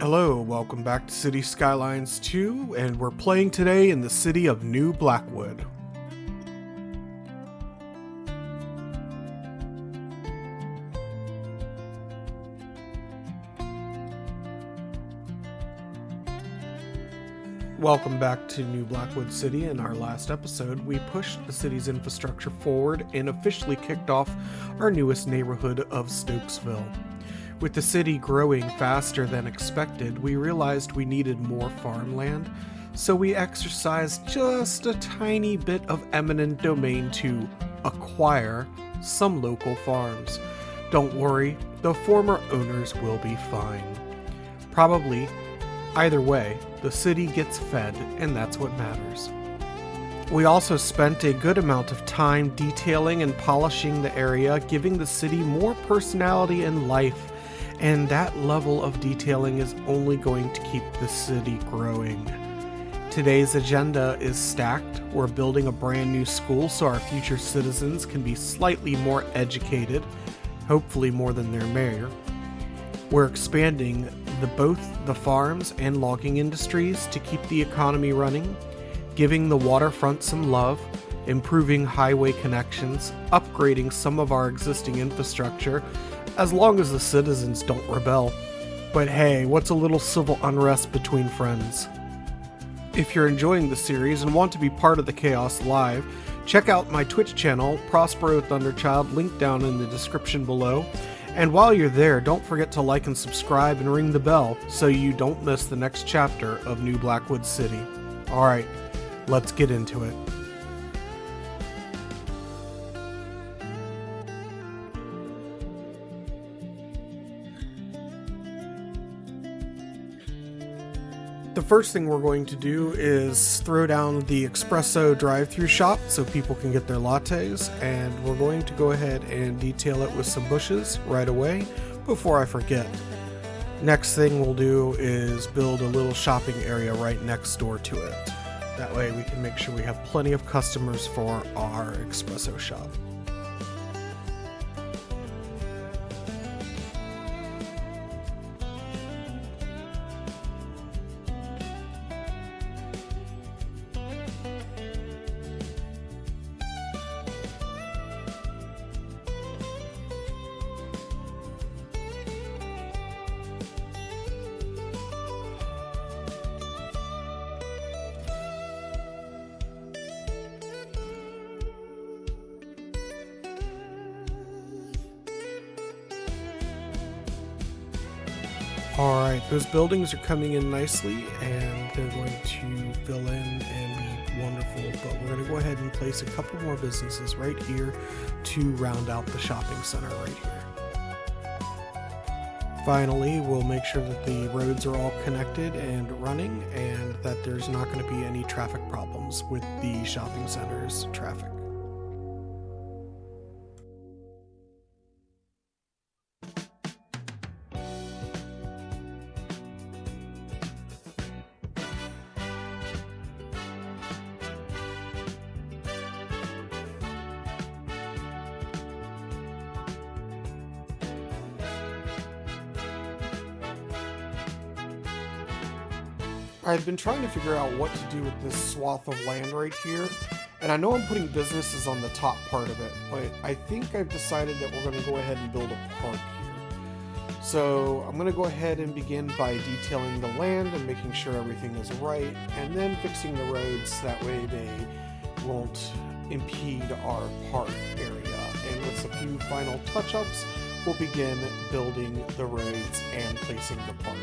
Hello, welcome back to City Skylines 2, and we're playing today in the city of New Blackwood. Welcome back to New Blackwood City. In our last episode, we pushed the city's infrastructure forward and officially kicked off our newest neighborhood of Stokesville. With the city growing faster than expected, we realized we needed more farmland, so we exercised just a tiny bit of eminent domain to acquire some local farms. Don't worry, the former owners will be fine. Probably, either way, the city gets fed, and that's what matters. We also spent a good amount of time detailing and polishing the area, giving the city more personality and life. And that level of detailing is only going to keep the city growing. Today's agenda is stacked. We're building a brand new school so our future citizens can be slightly more educated, hopefully more than their mayor. We're expanding both the farms and logging industries to keep the economy running, giving the waterfront some love, improving highway connections, upgrading some of our existing infrastructure, as long as the citizens don't rebel. But hey, what's a little civil unrest between friends? If you're enjoying the series and want to be part of the chaos live, check out my Twitch channel, Prospero Thunderchild, linked down in the description below. And while you're there, don't forget to like and subscribe and ring the bell so you don't miss the next chapter of New Blackwood City. Alright, let's get into it. The first thing we're going to do is throw down the espresso drive-thru shop so people can get their lattes, and we're going to go ahead and detail it with some bushes right away before I forget. Next thing we'll do is build a little shopping area right next door to it. That way we can make sure we have plenty of customers for our espresso shop. Alright, those buildings are coming in nicely and they're going to fill in and be wonderful, but we're going to go ahead and place a couple more businesses right here to round out the shopping center right here. Finally, we'll make sure that the roads are all connected and running and that there's not going to be any traffic problems with the shopping center's traffic. I've been trying to figure out what to do with this swath of land right here, and I know I'm putting businesses on the top part of it, but I think I've decided that we're going to go ahead and build a park here. So I'm going to go ahead and begin by detailing the land and making sure everything is right, and then fixing the roads, that way they won't impede our park area. And with a few final touch-ups, we'll begin building the roads and placing the park.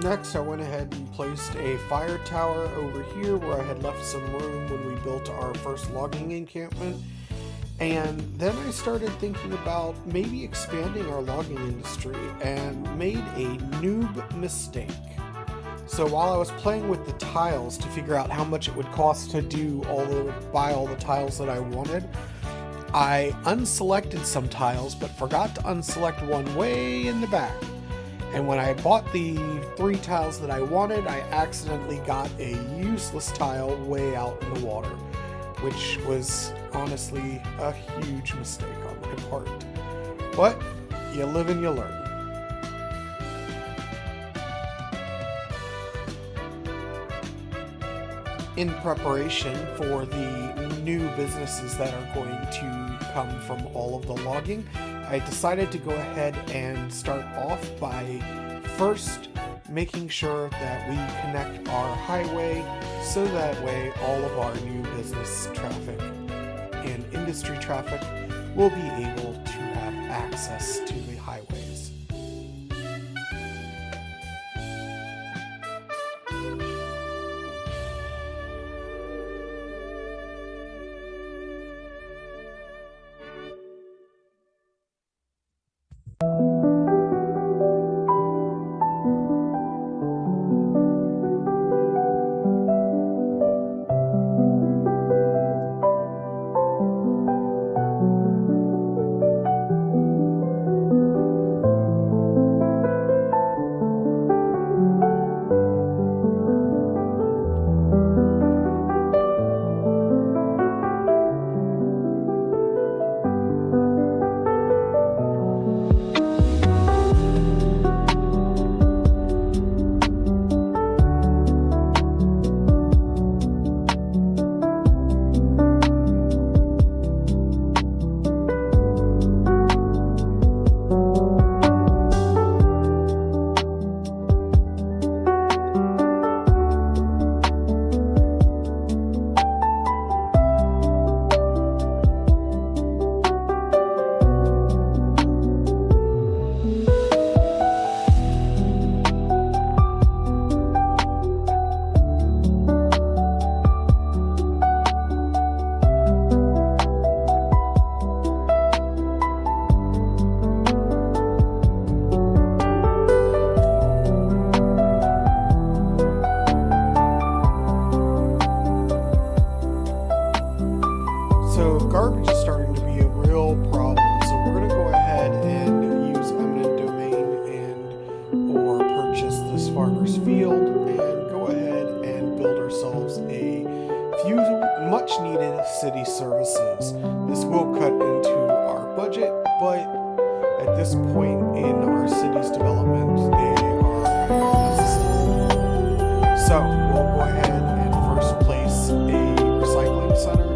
Next, I went ahead and placed a fire tower over here where I had left some room when we built our first logging encampment. And then I started thinking about maybe expanding our logging industry and made a noob mistake. So while I was playing with the tiles to figure out how much it would cost to buy all the tiles that I wanted, I unselected some tiles but forgot to unselect one way in the back. And when I bought the 3 tiles that I wanted, I accidentally got a useless tile way out in the water, which was honestly a huge mistake on my part. But you live and you learn. In preparation for the new businesses that are going to come from all of the logging, I decided to go ahead and start off by first making sure that we connect our highway so that way all of our new business traffic and industry traffic will be able to have access to the highways. So garbage is starting to be a real problem. So we're going to go ahead and use eminent domain or purchase this farmer's field and go ahead and build ourselves a few much needed city services. This will cut into our budget, but at this point in our city's development, they are necessary. So we'll go ahead and first place a recycling center,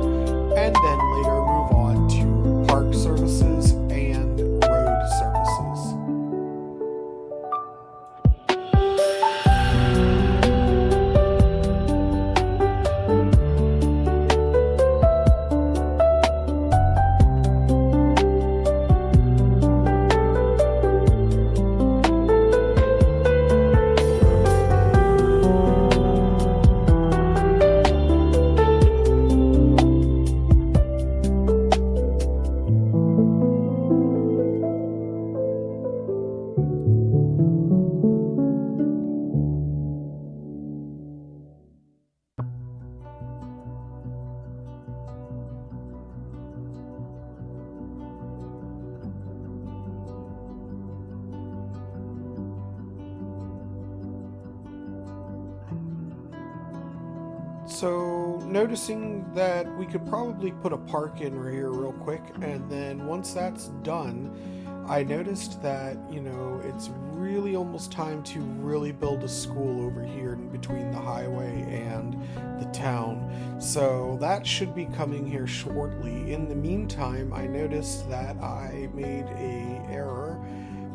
and then later move on to park services and road services. So noticing that we could probably put a park in right here real quick, and then once that's done, I noticed that, it's really almost time to really build a school over here in between the highway and the town. So that should be coming here shortly. In the meantime, I noticed that I made a error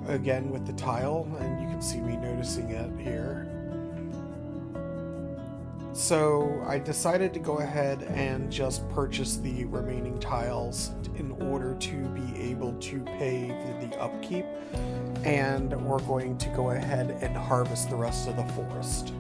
again with the tile, and you can see me noticing it here. So I decided to go ahead and just purchase the remaining tiles in order to be able to pay for the upkeep, and we're going to go ahead and harvest the rest of the forest.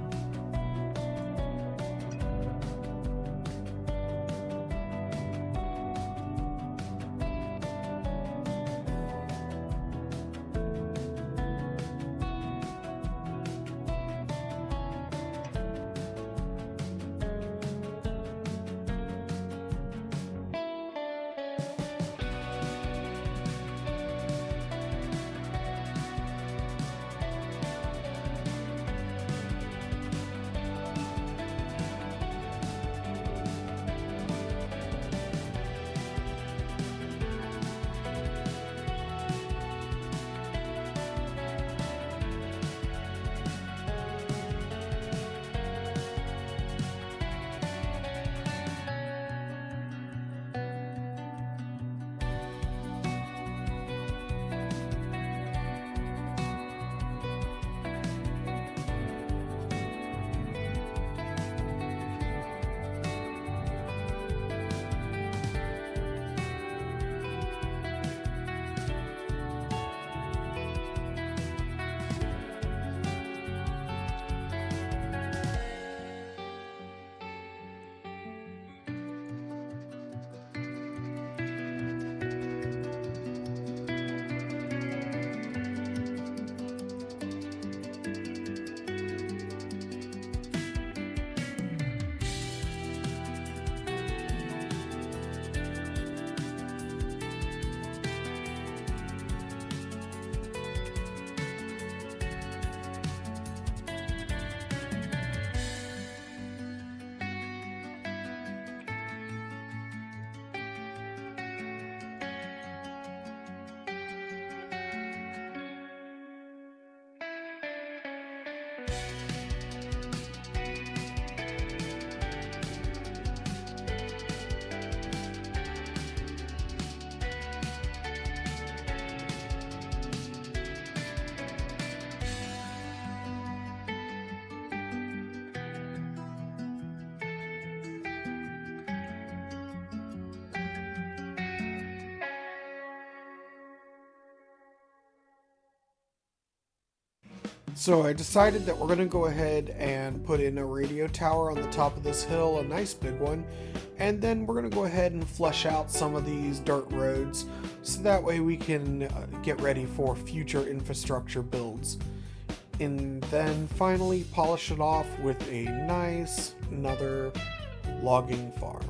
So I decided that we're going to go ahead and put in a radio tower on the top of this hill, a nice big one, and then we're going to go ahead and flesh out some of these dirt roads so that way we can get ready for future infrastructure builds. And then finally polish it off with a nice another logging farm.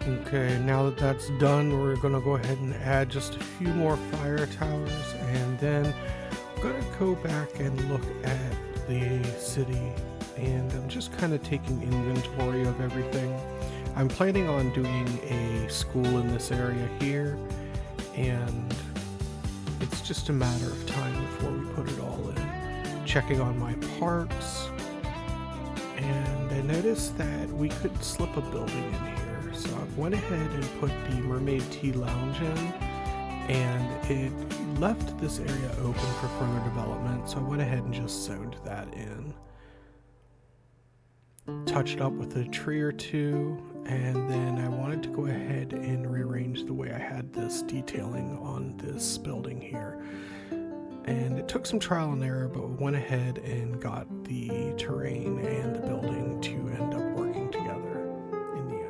Okay, now that that's done, we're going to go ahead and add just a few more fire towers, and then I'm going to go back and look at the city, and I'm just kind of taking inventory of everything. I'm planning on doing a school in this area here, and it's just a matter of time before we put it all in. Checking on my parks, and I noticed that we could slip a building in here. So I went ahead and put the Mermaid Tea Lounge in, and it left this area open for further development, so I went ahead and just zoned that in. Touched up with a tree or two, and then I wanted to go ahead and rearrange the way I had this detailing on this building here. And it took some trial and error, but we went ahead and got the terrain and the building to end up working together in the end.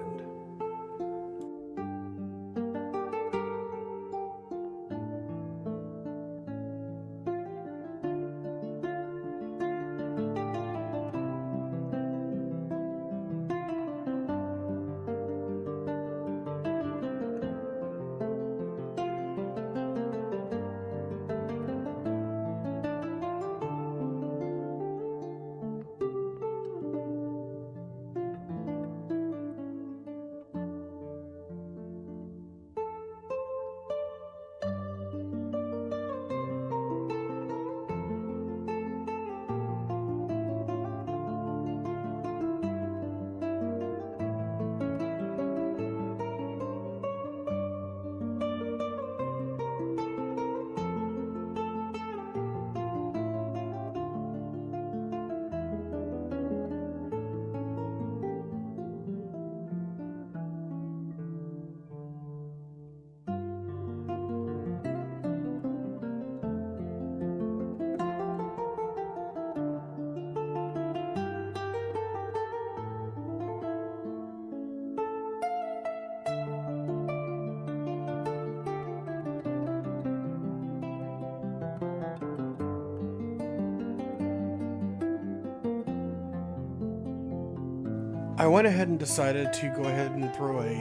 I went ahead and decided to go ahead and throw a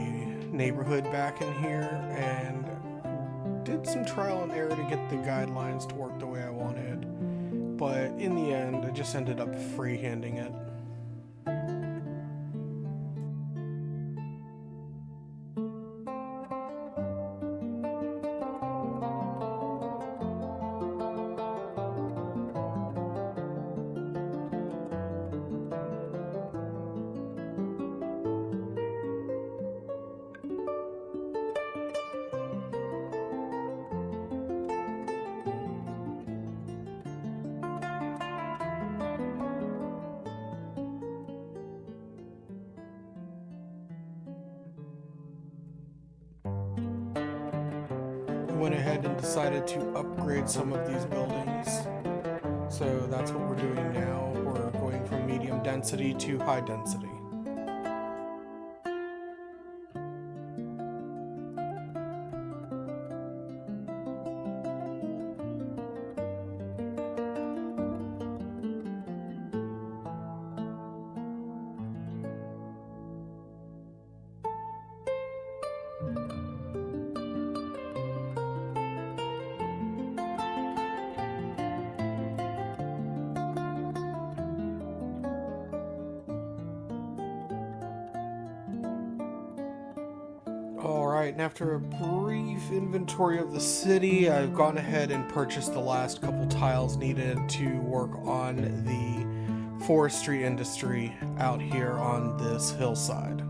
neighborhood back in here and did some trial and error to get the guidelines to work the way I wanted. But in the end, I just ended up freehanding it. Went ahead and decided to upgrade some of these buildings. So that's what we're doing now. We're going from medium density to high density. Alright, and after a brief inventory of the city, I've gone ahead and purchased the last couple tiles needed to work on the forestry industry out here on this hillside.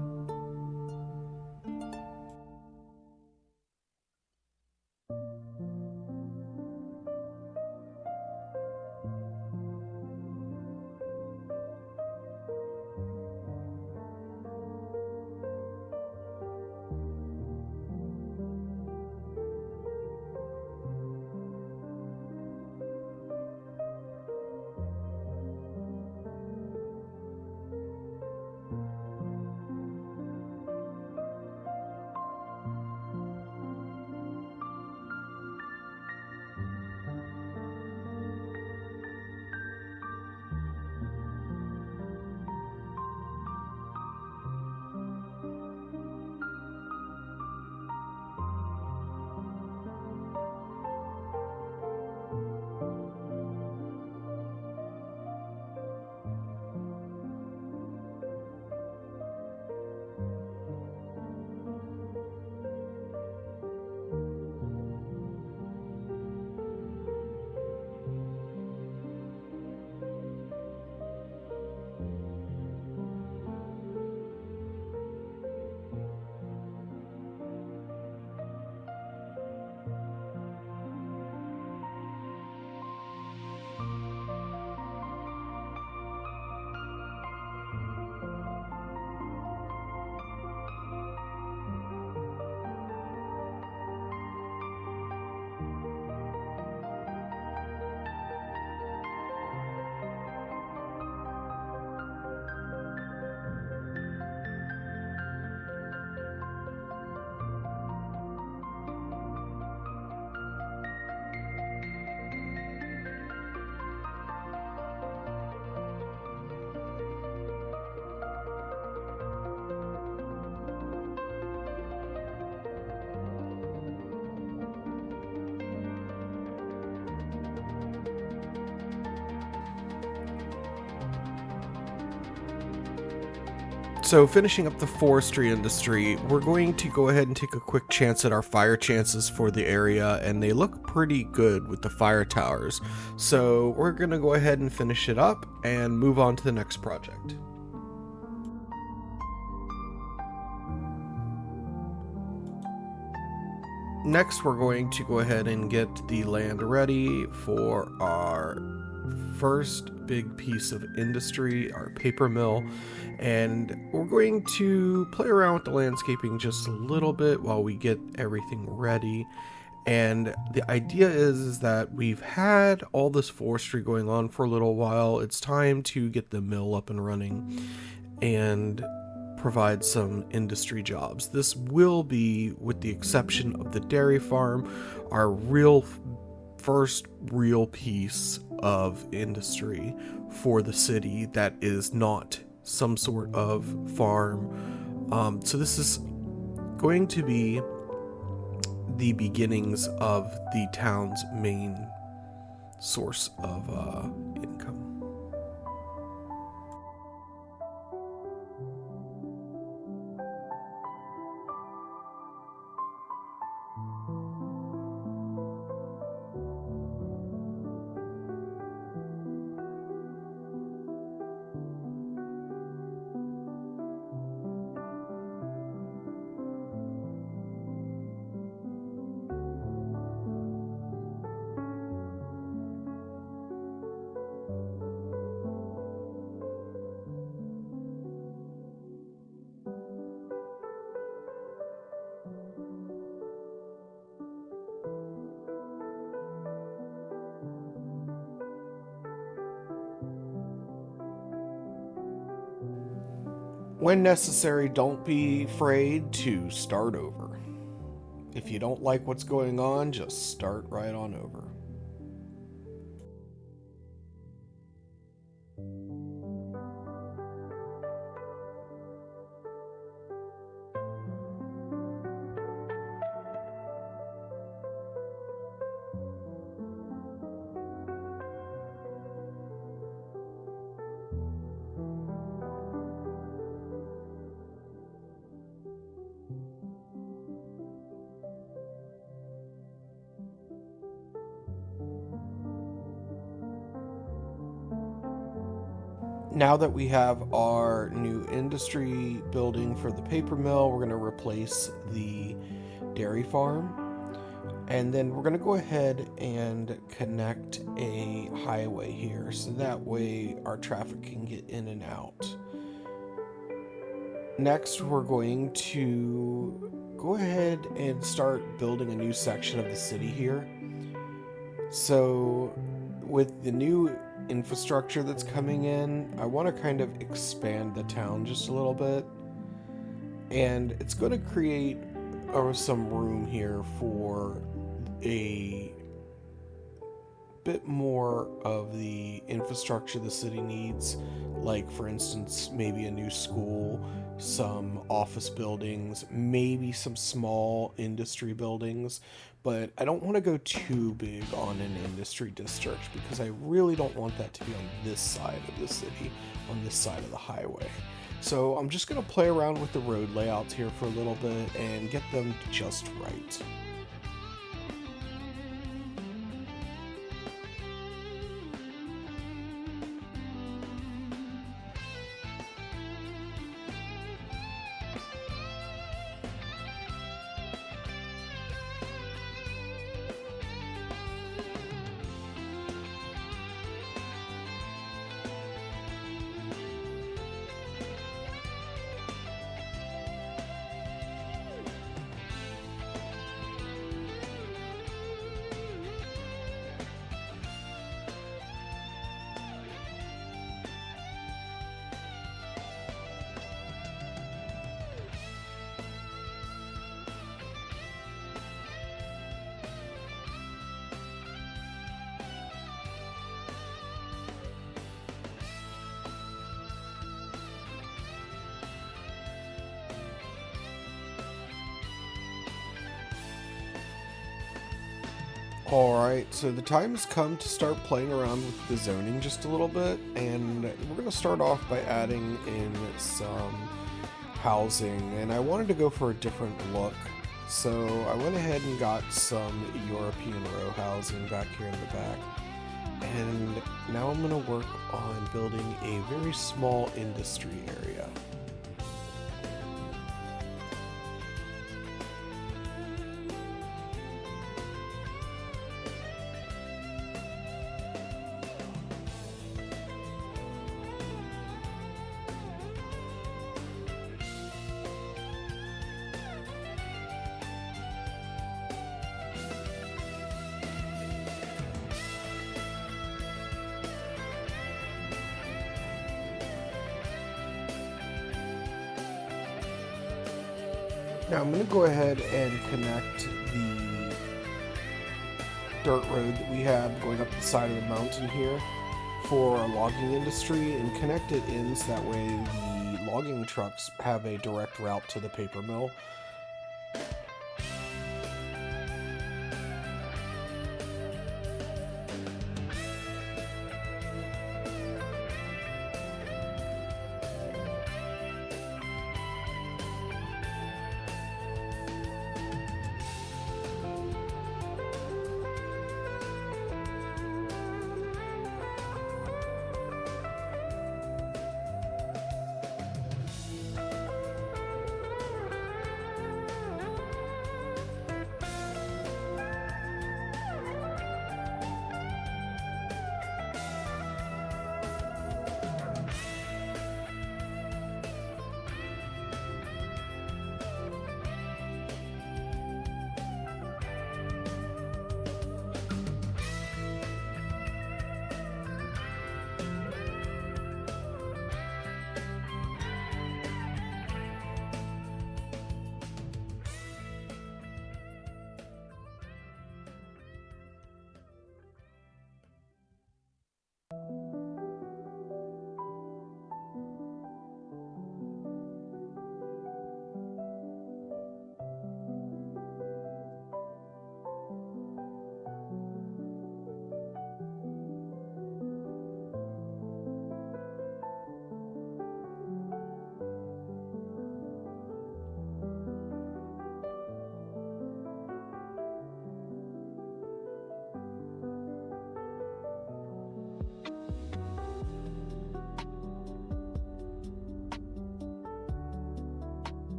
So finishing up the forestry industry, we're going to go ahead and take a quick chance at our fire chances for the area, and they look pretty good with the fire towers. So we're going to go ahead and finish it up and move on to the next project. Next, we're going to go ahead and get the land ready for our first big piece of industry, our paper mill, and we're going to play around with the landscaping just a little bit while we get everything ready. And the idea is that we've had all this forestry going on for a little while. It's time to get the mill up and running and provide some industry jobs. This will be, with the exception of the dairy farm, our first real piece of industry for the city that is not some sort of farm. So this is going to be the beginnings of the town's main source of income. When necessary, don't be afraid to start over. If you don't like what's going on, just start right on over. Now that we have our new industry building for the paper mill, we're going to replace the dairy farm. And then we're going to go ahead and connect a highway here, so that way our traffic can get in and out. Next, we're going to go ahead and start building a new section of the city here. So with the new infrastructure that's coming in, I want to kind of expand the town just a little bit, and it's going to create some room here for a bit more of the infrastructure the city needs, like for instance maybe a new school, some office buildings, maybe some small industry buildings. But I don't want to go too big on an industry district, because I really don't want that to be on this side of the city, on this side of the highway. So I'm just going to play around with the road layouts here for a little bit and get them just right. Alright, so the time has come to start playing around with the zoning just a little bit, and we're going to start off by adding in some housing, and I wanted to go for a different look, so I went ahead and got some European row housing back here in the back, and now I'm going to work on building a very small industry area. Now I'm going to go ahead and connect the dirt road that we have going up the side of the mountain here for our logging industry and connected ends. That way the logging trucks have a direct route to the paper mill.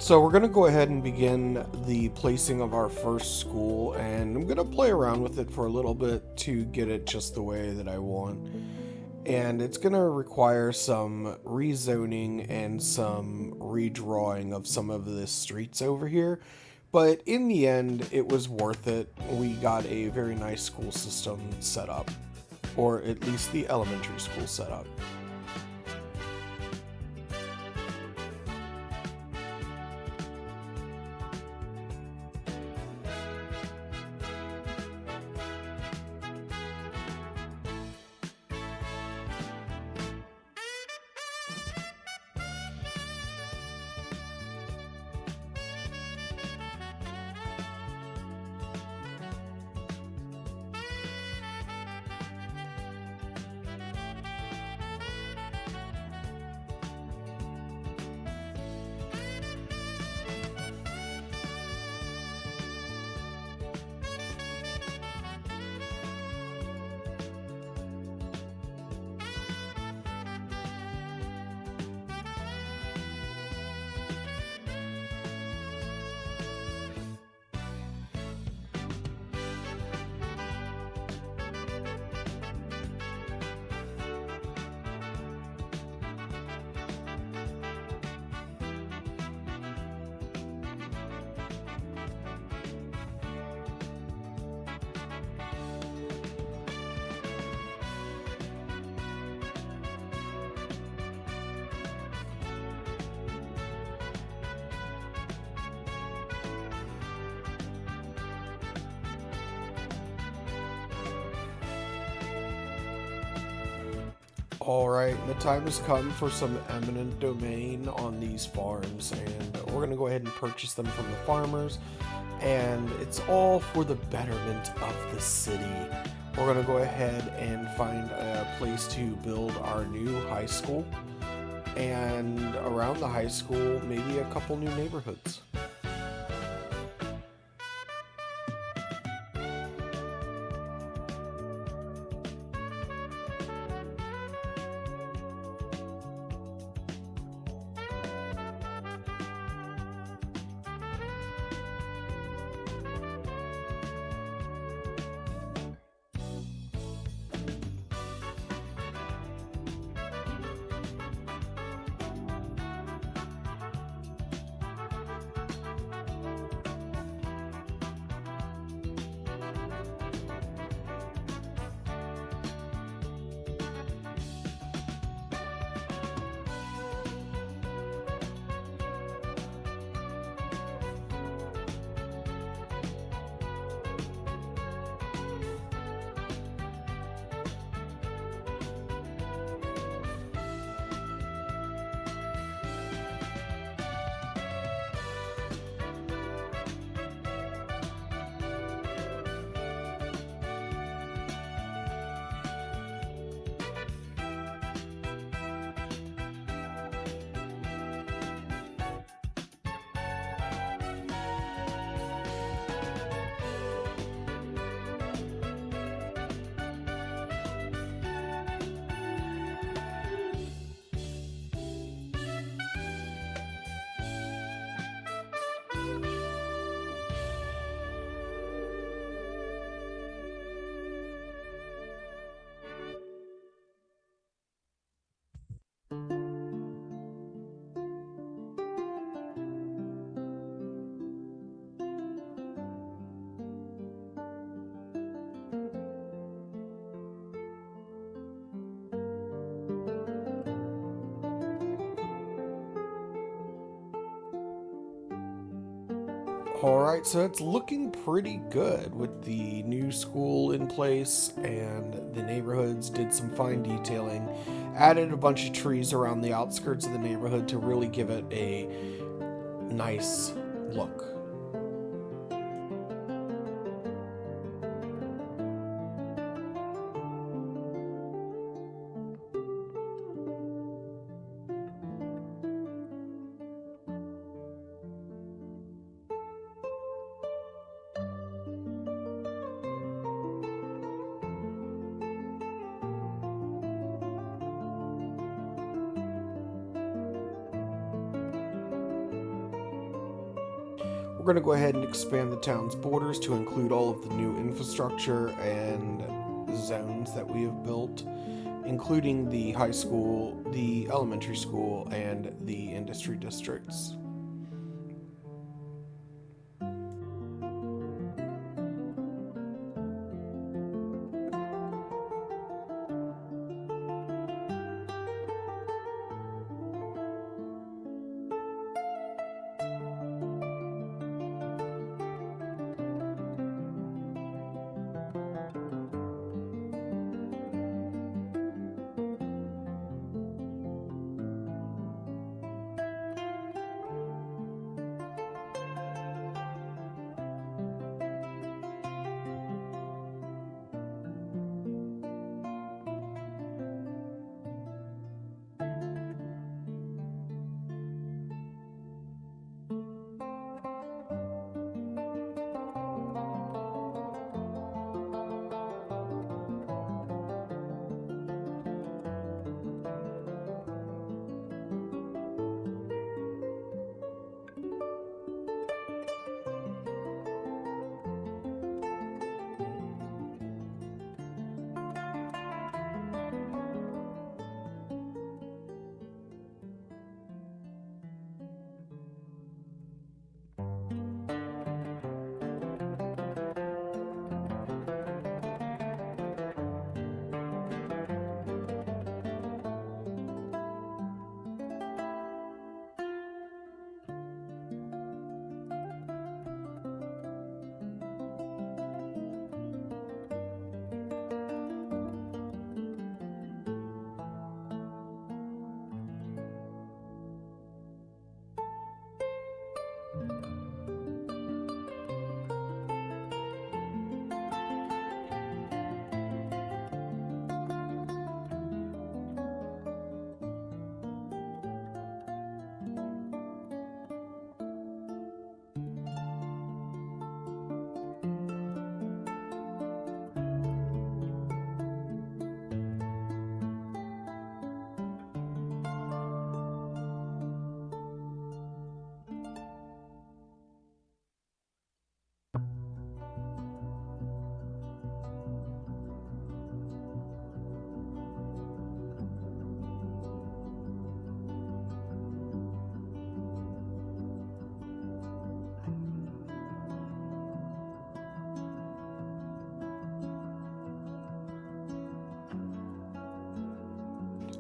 So we're going to go ahead and begin the placing of our first school, and I'm going to play around with it for a little bit to get it just the way that I want. And it's going to require some rezoning and some redrawing of some of the streets over here. But in the end, it was worth it. We got a very nice school system set up, or at least the elementary school set up. Alright, the time has come for some eminent domain on these farms, and we're going to go ahead and purchase them from the farmers, and it's all for the betterment of the city. We're going to go ahead and find a place to build our new high school, and around the high school, maybe a couple new neighborhoods. Alright, so it's looking pretty good with the new school in place, and the neighborhoods did some fine detailing, added a bunch of trees around the outskirts of the neighborhood to really give it a nice look. We're going to go ahead and expand the town's borders to include all of the new infrastructure and zones that we have built, including the high school, the elementary school, and the industry districts.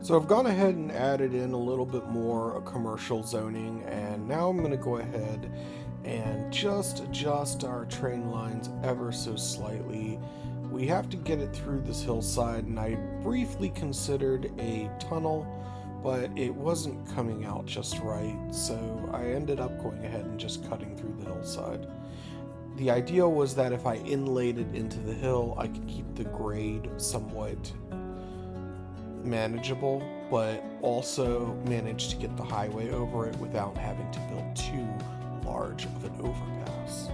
So I've gone ahead and added in a little bit more commercial zoning, and now I'm going to go ahead and just adjust our train lines ever so slightly. We have to get it through this hillside, and I briefly considered a tunnel, but it wasn't coming out just right, so I ended up going ahead and just cutting through the hillside. The idea was that if I inlaid it into the hill, I could keep the grade somewhat manageable, but also manage to get the highway over it without having to build too large of an overpass.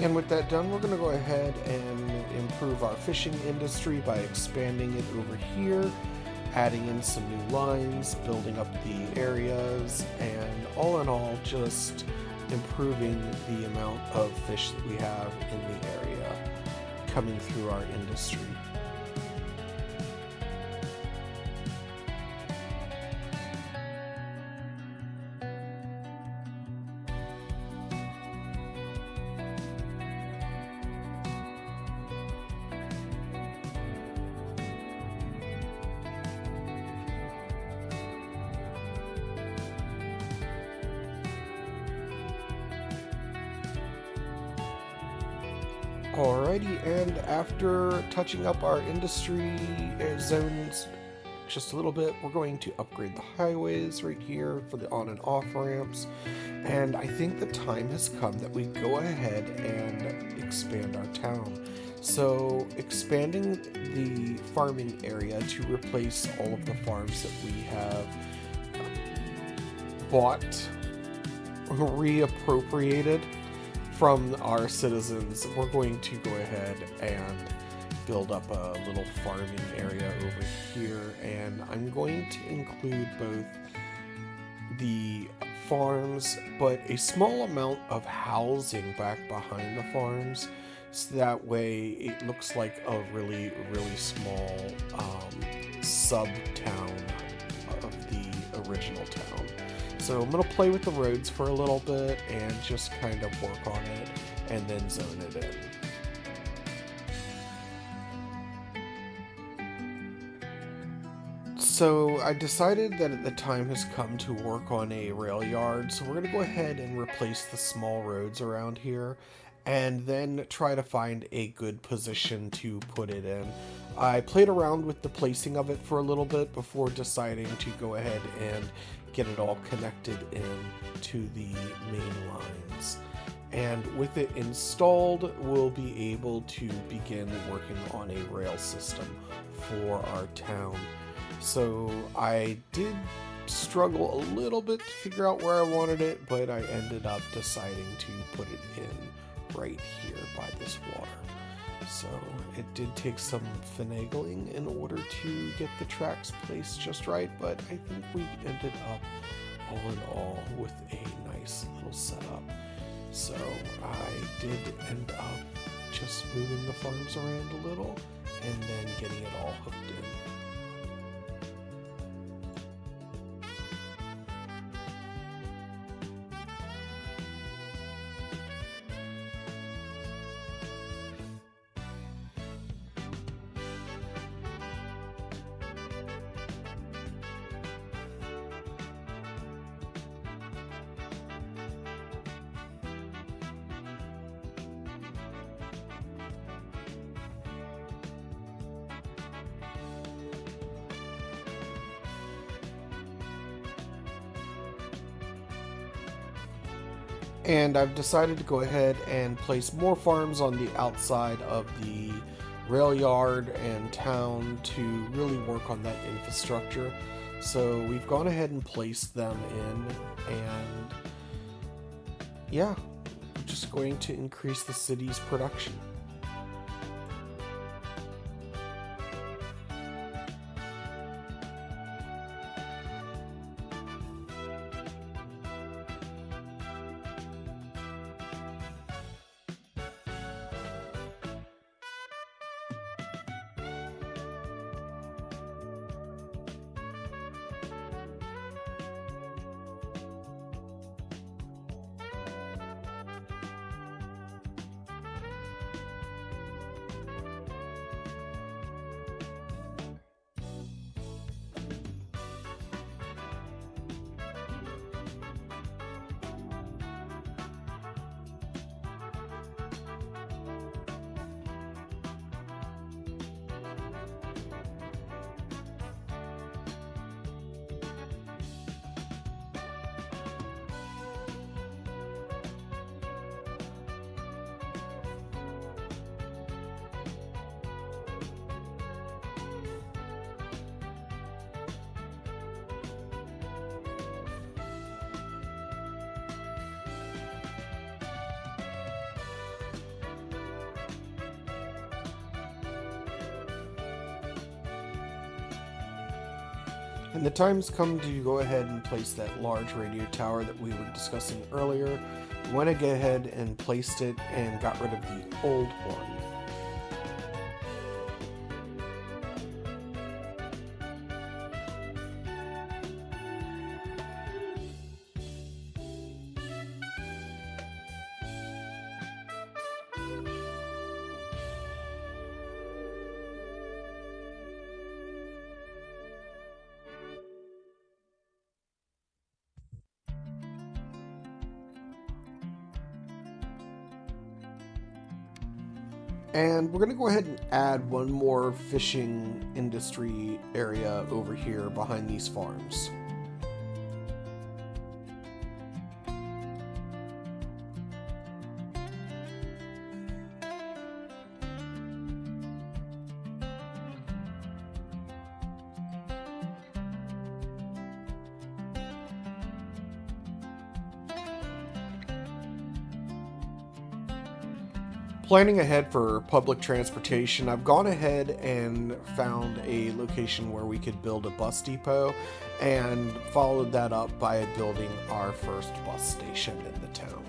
And with that done, we're going to go ahead and improve our fishing industry by expanding it over here, adding in some new lines, building up the areas, and all in all, just improving the amount of fish that we have in the area coming through our industry. Alrighty, and after touching up our industry zones just a little bit, we're going to upgrade the highways right here for the on and off ramps, and I think the time has come that we go ahead and expand our town. So expanding the farming area to replace all of the farms that we have bought, reappropriated from our citizens, we're going to go ahead and build up a little farming area over here, and I'm going to include both the farms but a small amount of housing back behind the farms, so that way it looks like a really small sub town of the original town. So I'm going to play with the roads for a little bit and just kind of work on it and then zone it in. So I decided that the time has come to work on a rail yard, so we're going to go ahead and replace the small roads around here and then try to find a good position to put it in. I played around with the placing of it for a little bit before deciding to go ahead and get it all connected in to the main lines. And with it installed, we'll be able to begin working on a rail system for our town. So I did struggle a little bit to figure out where I wanted it, but I ended up deciding to put it in right here by this water. So it did take some finagling in order to get the tracks placed just right, but I think we ended up all in all with a nice little setup. So I did end up just moving the farms around a little and then getting it all hooked in. And I've decided to go ahead and place more farms on the outside of the rail yard and town to really work on that infrastructure. So we've gone ahead and placed them in, and yeah, I'm just going to increase the city's production. And the time's come to go ahead and place that large radio tower that we were discussing earlier. We went ahead and placed it and got rid of the old one. And we're going to go ahead and add one more fishing industry area over here behind these farms. Planning ahead for public transportation, I've gone ahead and found a location where we could build a bus depot and followed that up by building our first bus station in the town.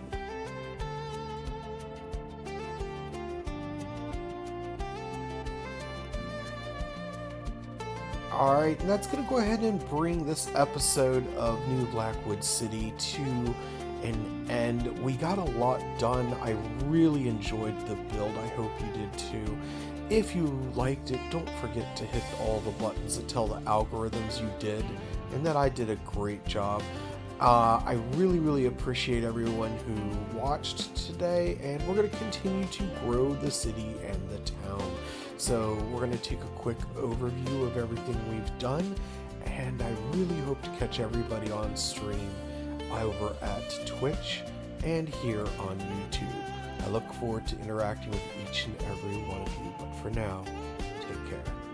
Alright, and that's going to go ahead and bring this episode of New Blackwood City to an end. We got a lot done. I really enjoyed the build. I hope you did too. If you liked it, don't forget to hit all the buttons that tell the algorithms you did and that I did a great job. I really appreciate everyone who watched today, and we're going to continue to grow the city and the town. So we're going to take a quick overview of everything we've done, and I really hope to catch everybody on stream over at Twitch and here on YouTube. I look forward to interacting with each and every one of you, but for now, take care.